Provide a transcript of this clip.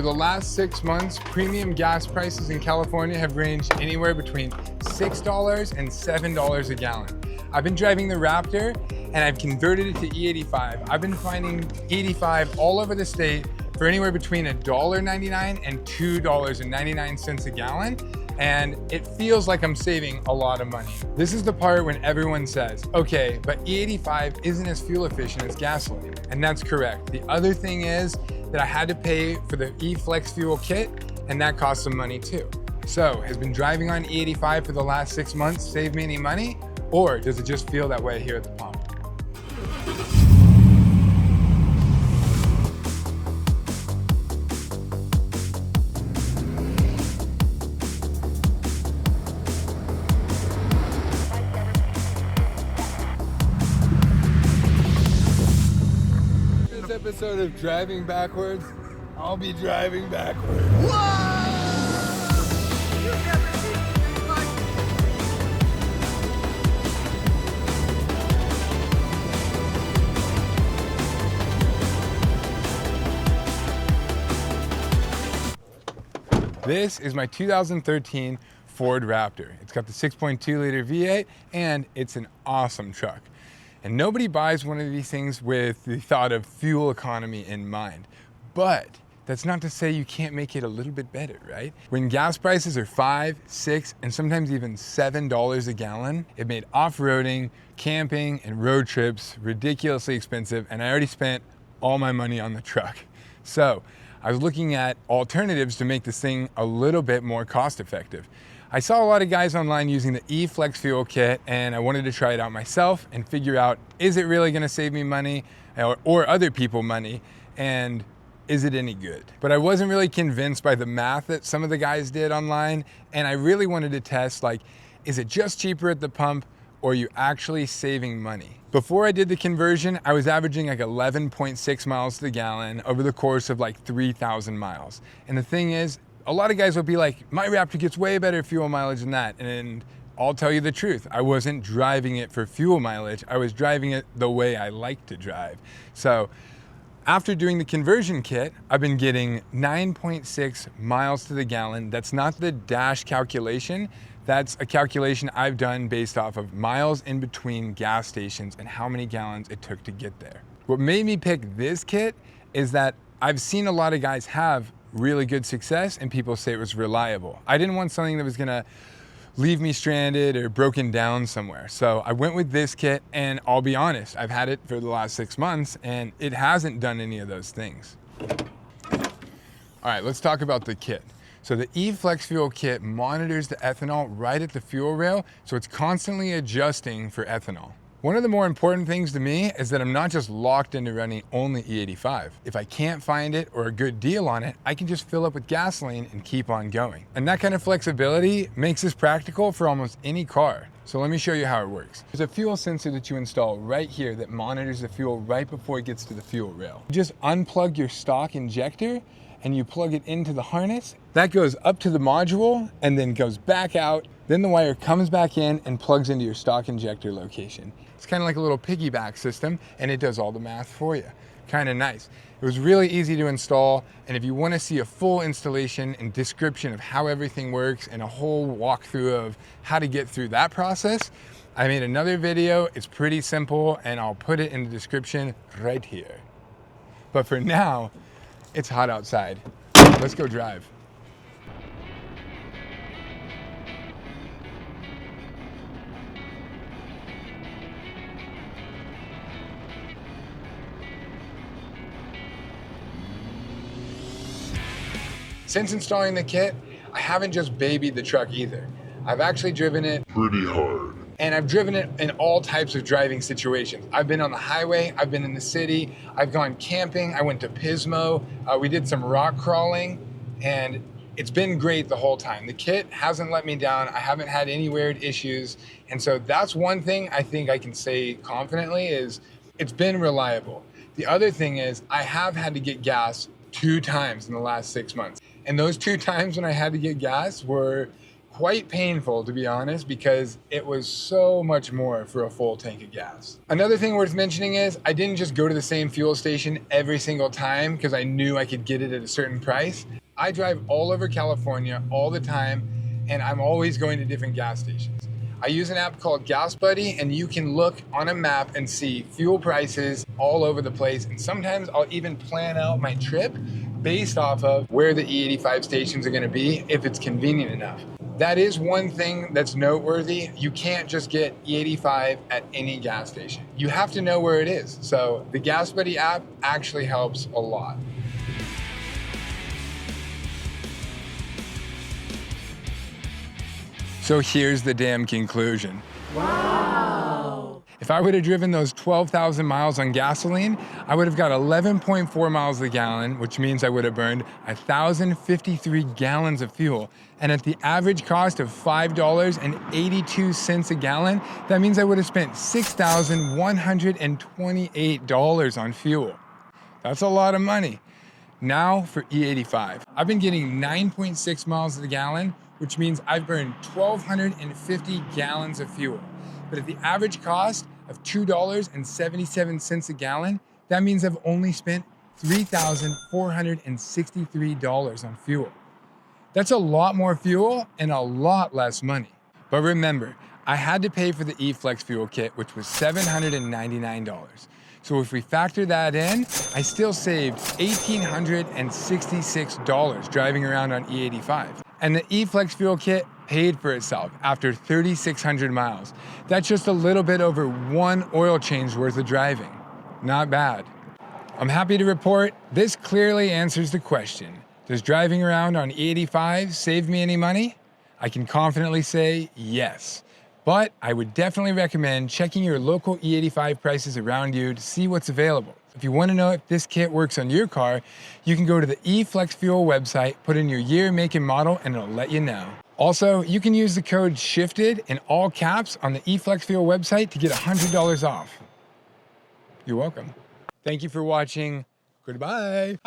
the last 6 months, premium gas prices in California have ranged anywhere between $6 and $7 a gallon. I've been driving the Raptor and I've converted it to E85. I've been finding E85 all over the state for anywhere between $1.99 and $2.99 a gallon. And it feels like I'm saving a lot of money. This is the part when everyone says, okay, but E85 isn't as fuel efficient as gasoline. And that's correct. The other thing is that I had to pay for the eFlexFuel kit, and that cost some money too. So has been driving on E85 for the last 6 months saved me any money? Or does it just feel that way here at the pump? This episode of Driving Backwards, I'll be driving backwards. Whoa! This is my 2013 Ford Raptor. It's got the 6.2 liter V8 and it's an awesome truck. And nobody buys one of these things with the thought of fuel economy in mind. But that's not to say you can't make it a little bit better, right? When gas prices are $5, $6, and sometimes even $7 a gallon, it made off-roading, camping, and road trips ridiculously expensive, and I already spent all my money on the truck. So I was looking at alternatives to make this thing a little bit more cost effective. I saw a lot of guys online using the eFlexFuel kit, and I wanted to try it out myself and figure out, is it really gonna save me money or other people money, and is it any good? But I wasn't really convinced by the math that some of the guys did online, and I really wanted to test, like, is it just cheaper at the pump, or are you actually saving money? Before I did the conversion, I was averaging like 11.6 miles to the gallon over the course of like 3,000 miles. And the thing is, a lot of guys will be like, my Raptor gets way better fuel mileage than that. And I'll tell you the truth, I wasn't driving it for fuel mileage, I was driving it the way I like to drive. So after doing the conversion kit, I've been getting 9.6 miles to the gallon. That's not the dash calculation. That's a calculation I've done based off of miles in between gas stations and how many gallons it took to get there. What made me pick this kit is that I've seen a lot of guys have really good success and people say it was reliable. I didn't want something that was gonna leave me stranded or broken down somewhere. So I went with this kit, and I'll be honest, I've had it for the last 6 months and it hasn't done any of those things. All right, let's talk about the kit. So the eFlexFuel kit monitors the ethanol right at the fuel rail, so it's constantly adjusting for ethanol. One of the more important things to me is that I'm not just locked into running only E85. If I can't find it or a good deal on it, I can just fill up with gasoline and keep on going. And that kind of flexibility makes this practical for almost any car. So let me show you how it works. There's a fuel sensor that you install right here that monitors the fuel right before it gets to the fuel rail. You just unplug your stock injector and you plug it into the harness. That goes up to the module and then goes back out. Then the wire comes back in and plugs into your stock injector location. It's kind of like a little piggyback system, and it does all the math for you. Kind of nice. It was really easy to install, and if you want to see a full installation and description of how everything works and a whole walkthrough of how to get through that process, I made another video. It's pretty simple, and I'll put it in the description right here. But for now, it's hot outside. Let's go drive. Since installing the kit, I haven't just babied the truck either. I've actually driven it pretty hard. And I've driven it in all types of driving situations. I've been on the highway, I've been in the city, I've gone camping, I went to Pismo, we did some rock crawling, and it's been great the whole time. The kit hasn't let me down, I haven't had any weird issues, and so that's one thing I think I can say confidently is it's been reliable. The other thing is I have had to get gas 2 times in the last 6 months. And those 2 times when I had to get gas were quite painful, to be honest, because it was so much more for a full tank of gas. Another thing worth mentioning is I didn't just go to the same fuel station every single time because I knew I could get it at a certain price. I drive all over California all the time, and I'm always going to different gas stations. I use an app called GasBuddy, and you can look on a map and see fuel prices all over the place. And sometimes I'll even plan out my trip based off of where the E85 stations are gonna be if it's convenient enough. That is one thing that's noteworthy. You can't just get E85 at any gas station. You have to know where it is. So the GasBuddy app actually helps a lot. So here's the damn conclusion. Wow. If I would have driven those 12,000 miles on gasoline, I would have got 11.4 miles a gallon, which means I would have burned 1,053 gallons of fuel. And at the average cost of $5.82 a gallon, that means I would have spent $6,128 on fuel. That's a lot of money. Now for E85. I've been getting 9.6 miles a gallon, which means I've burned 1,250 gallons of fuel. But at the average cost of $2.77 a gallon, that means I've only spent $3,463 on fuel. That's a lot more fuel and a lot less money. But remember, I had to pay for the eFlexFuel kit, which was $799. So if we factor that in, I still saved $1,866 driving around on E85. And the eFlexFuel kit paid for itself after 3,600 miles. That's just a little bit over one oil change worth of driving. Not bad. I'm happy to report this clearly answers the question. Does driving around on E85 save me any money? I can confidently say yes. But I would definitely recommend checking your local E85 prices around you to see what's available. If you want to know if this kit works on your car, you can go to the eFlexFuel website, put in your year, make, and model, and it'll let you know. Also, you can use the code SHIFTED in all caps on the eFlexFuel website to get $100 off. You're welcome. Thank you for watching. Goodbye.